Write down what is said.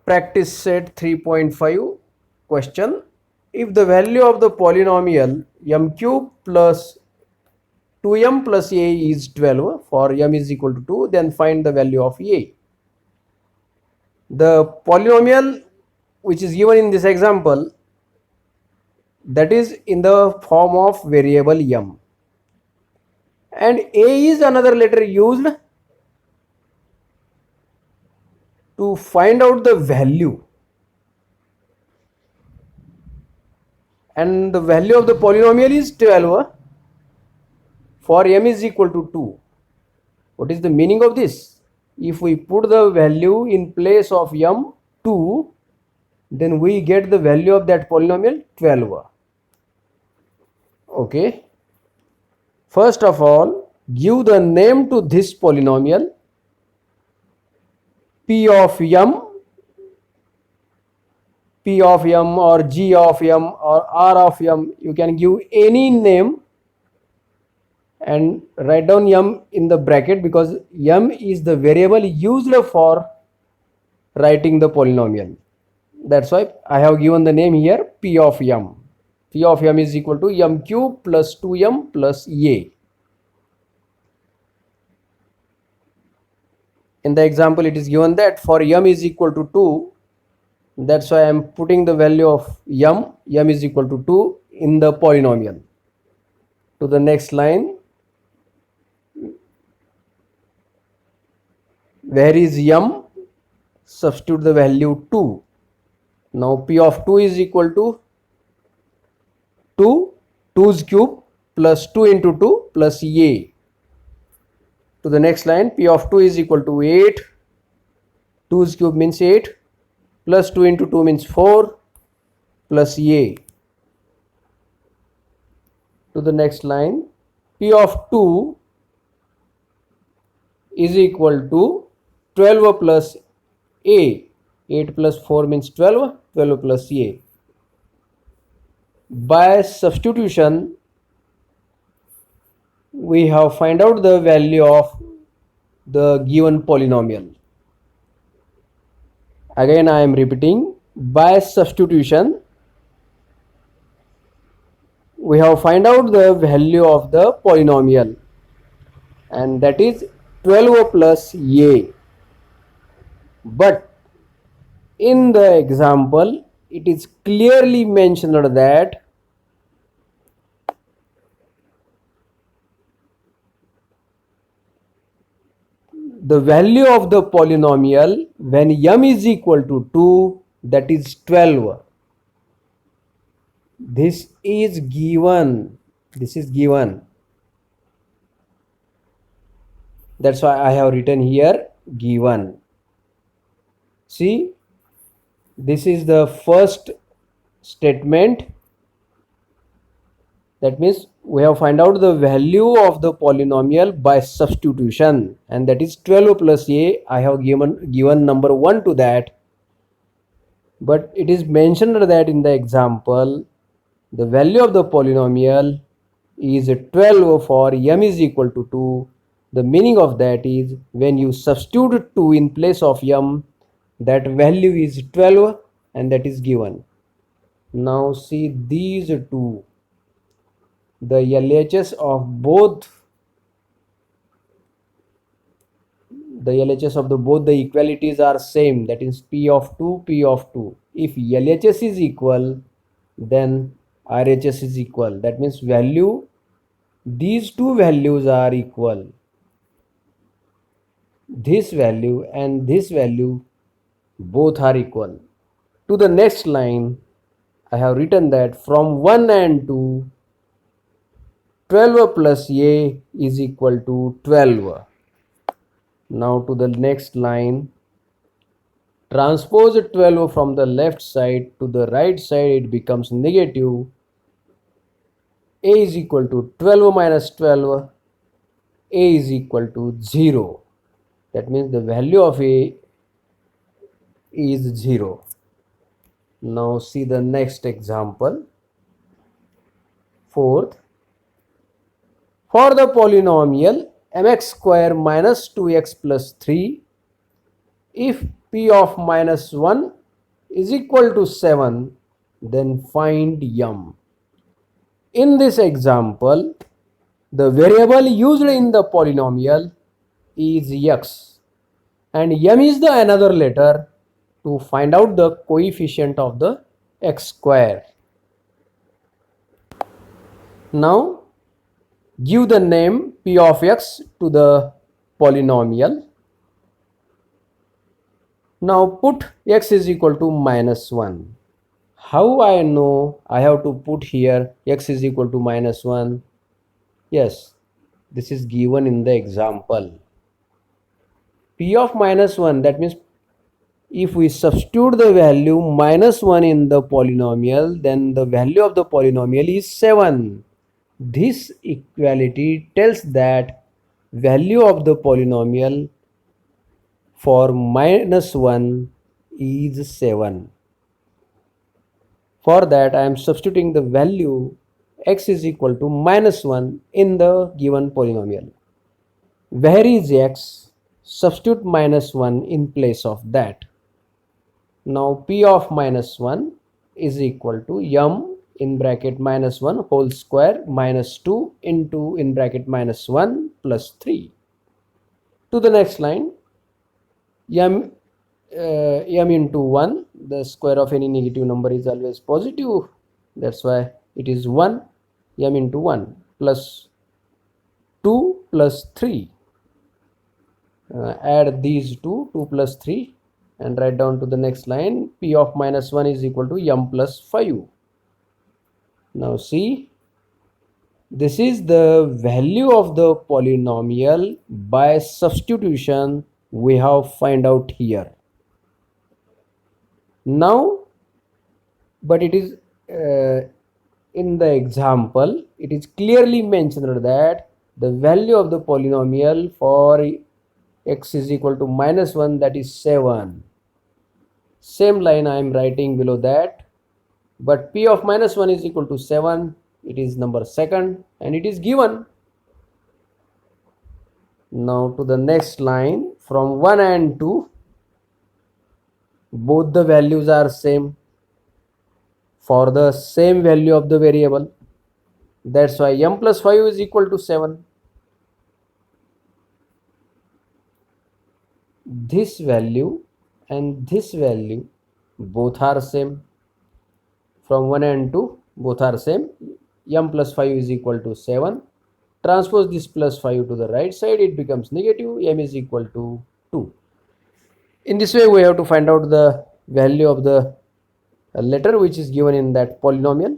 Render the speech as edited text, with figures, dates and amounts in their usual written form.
Practice set 3.5 question. If the value of the polynomial m cube plus 2m plus a is 12 for m is equal to 2, then find the value of a. The polynomial which is given in this example, that is in the form of variable m, and a is another letter used to find out the value, and the value of the polynomial is 12 for m is equal to 2. What is the meaning of this? If we put the value in place of m 2, then we get the value of that polynomial 12. Okay. First of all, give the name to this polynomial. P of m or g of m or r of m, you can give any name and write down m in the bracket, because m is the variable used for writing the polynomial. That's why I have given the name here p of m. P of m is equal to m cube plus 2m plus a. In the example, it is given that for m is equal to 2, that's why I am putting the value of m is equal to 2 in the polynomial. To the next line, where is m? Substitute the value 2. Now p of 2 is equal to 2's cube plus 2 into 2 plus a. To the next line, p of 2 is equal to 8. 2's cube means 8 plus 2 into 2 means 4 plus a. To the next line, p of 2 is equal to 12 plus a. 8 plus 4 means 12, 12 plus a. By substitution, we have find out the value of the given polynomial. Again I am repeating, by substitution we have find out the value of the polynomial, and that is 12 plus a. But in the example, it is clearly mentioned that the value of the polynomial when m is equal to 2, that is 12. This is given. That's why I have written here given. See, this is the first statement. That means we have find out the value of the polynomial by substitution, and that is 12 plus a. I have given number 1 to that, but it is mentioned that in the example the value of the polynomial is 12 for m is equal to 2. The meaning of that is when you substitute 2 in place of m, that value is 12, and that is given. Now see these two, the LHS of both the equalities are same, that is p of 2, p of 2. If LHS is equal, then RHS is equal. That means these two values are equal. This value and this value both are equal. To the next line, I have written that from 1 and 2, 12 plus a is equal to 12. Now to the next line, transpose 12 from the left side to the right side, it becomes negative. A is equal to 12 minus 12, a is equal to 0. That means the value of a is 0. Now see the next example. Fourth, for the polynomial mx square minus 2x plus 3, if p of minus 1 is equal to 7, then find m. In this example, the variable used in the polynomial is x, and m is the another letter to find out the coefficient of the x square. Now give the name p of x to the polynomial. Now put x is equal to minus 1. How I know I have to put here x is equal to minus 1? Yes, this is given in the example. P of minus 1, that means if we substitute the value minus 1 in the polynomial, then the value of the polynomial is 7. This equality tells that value of the polynomial for minus 1 is 7. For that, I am substituting the value x is equal to minus 1 in the given polynomial. Where is x? Substitute minus 1 in place of that. Now p of minus 1 is equal to m in bracket minus 1 whole square minus 2 into in bracket minus 1 plus 3. To the next line, m into 1, the square of any negative number is always positive, that's why it is 1, m into 1 plus 2 plus 3. Add these two, 2 plus 3, and write down to the next line, p of minus 1 is equal to m plus 5. Now see, this is the value of the polynomial by substitution we have find out here. Now, but it is in the example, it is clearly mentioned that the value of the polynomial for x is equal to minus 1, that is 7. Same line I am writing below that, but p of minus 1 is equal to 7, it is number second, and it is given. Now to the next line, from 1 and 2, both the values are same for the same value of the variable, that's why m plus 5 is equal to 7. This value and this value both are same. From 1 and 2 both are same. M plus 5 is equal to 7. Transpose this plus 5 to the right side, it becomes negative. M is equal to 2. In this way we have to find out the value of the letter which is given in that polynomial.